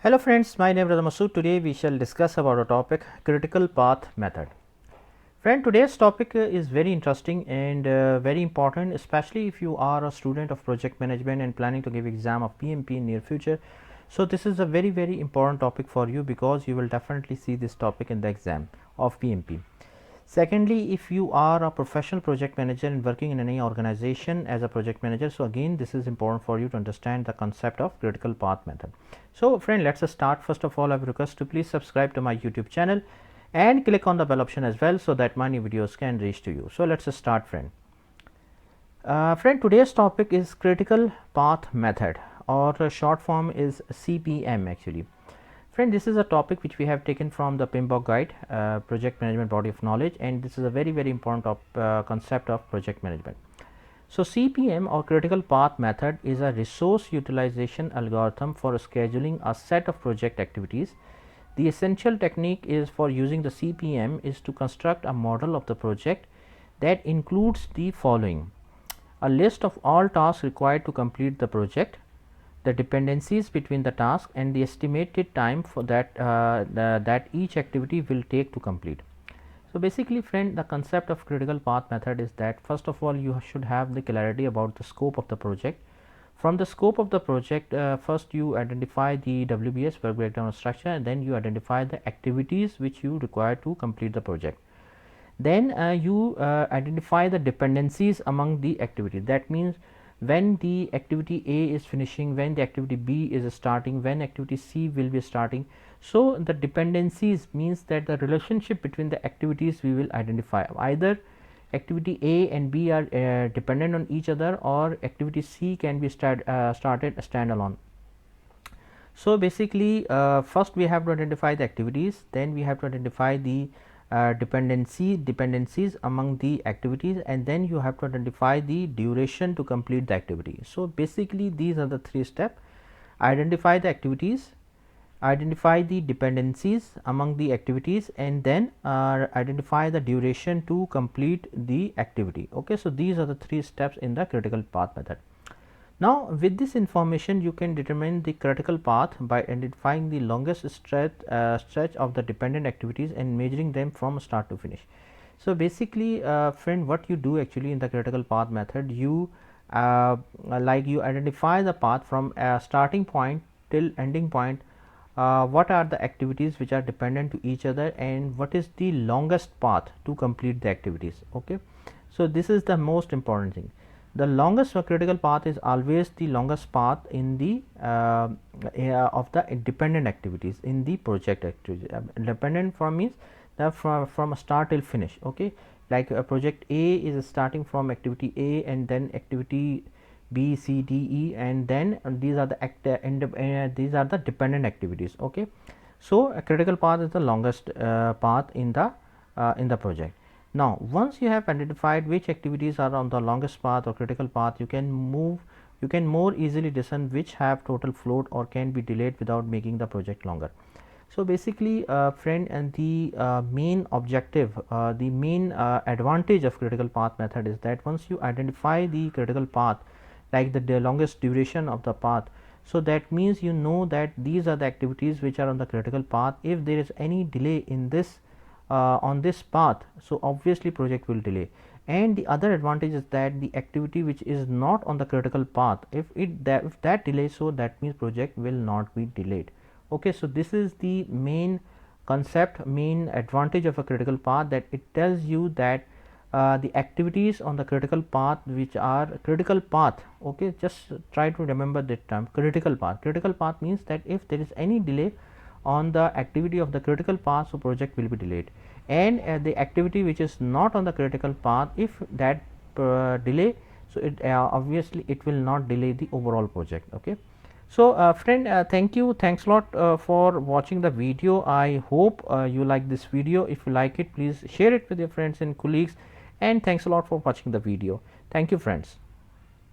Hello friends, my name is Masood. Today we shall discuss about a topic critical path method. Friend, today's topic is very interesting and very important, especially if you are a student of project management and planning to give exam of PMP in near future. So this is a very important topic for you because you will definitely see this topic in the exam of PMP. Secondly, if you are a professional project manager and working in any organization as a project manager, so again this is important for you to understand the concept of critical path method. So friend, let's start. First of all, I would request to please subscribe to my YouTube channel and click on the bell option as well so that my new videos can reach to you. So let's start, friend. Friend, today's topic is critical path method, or short form is CPM actually. Friend, this is a topic which we have taken from the PMBOK guide, project management body of knowledge, and this is a very important concept of project management. So CPM, or critical path method, is a resource utilization algorithm for scheduling a set of project activities. The essential technique is for using the CPM is to construct a model of the project that includes the following: a list of all tasks required to complete the project, the dependencies between the task, and the estimated time for that each activity will take to complete. So basically, friend, the concept of critical path method is that first of all you should have the clarity about the scope of the project. From the scope of the project, first you identify the WBS, work breakdown structure, and then you identify the activities which you require to complete the project. Then you identify the dependencies among the activities. That means when the activity A is finishing, when the activity B is starting, when activity C will be starting. So the dependencies means that the relationship between the activities we will identify. Either activity A and B are dependent on each other, or activity C can be started standalone. So basically, first we have to identify the activities, then we have to identify the dependencies among the activities, and then you have to identify the duration to complete the activity. So basically, these are the three steps: identify the activities, identify the dependencies among the activities, and then identify the duration to complete the activity. Okay, so these are the three steps in the critical path method. Now with this information you can determine the critical path by identifying the longest stretch of the dependent activities and measuring them from start to finish. So basically, friend, what you do actually in the critical path method, you you identify the path from starting point till ending point. What are the activities which are dependent to each other, and what is the longest path to complete the activities. Okay, so this is the most important thing. The longest critical path is always the longest path in the of the dependent activities in the project activities. Dependent from means the from start till finish. Okay, like project A is starting from activity A, and then activity B, C, D, E, and then these are the these are the dependent activities. Okay, so a critical path is the longest path in the project. Now once you have identified which activities are on the longest path or critical path, you can more easily discern which have total float or can be delayed without making the project longer. So basically, friend, and the main objective, the main advantage of critical path method is that once you identify the critical path, like the longest duration of the path, so that means you know that these are the activities which are on the critical path. If there is any delay in this on this path, so obviously project will delay. And the other advantage is that the activity which is not on the critical path, if that delays, so that means project will not be delayed. Okay, so this is the main concept, main advantage of a critical path, that it tells you that the activities on the critical path which are critical path. Okay, just try to remember that term, critical path. Critical path means that if there is any delay on the activity of the critical path, so project will be delayed. And the activity which is not on the critical path, if that delay, so it obviously it will not delay the overall project. Okay, so friend, thank you, thanks a lot for watching the video. I hope you like this video. If you like it, please share it with your friends and colleagues, and thanks a lot for watching the video. Thank you, friends.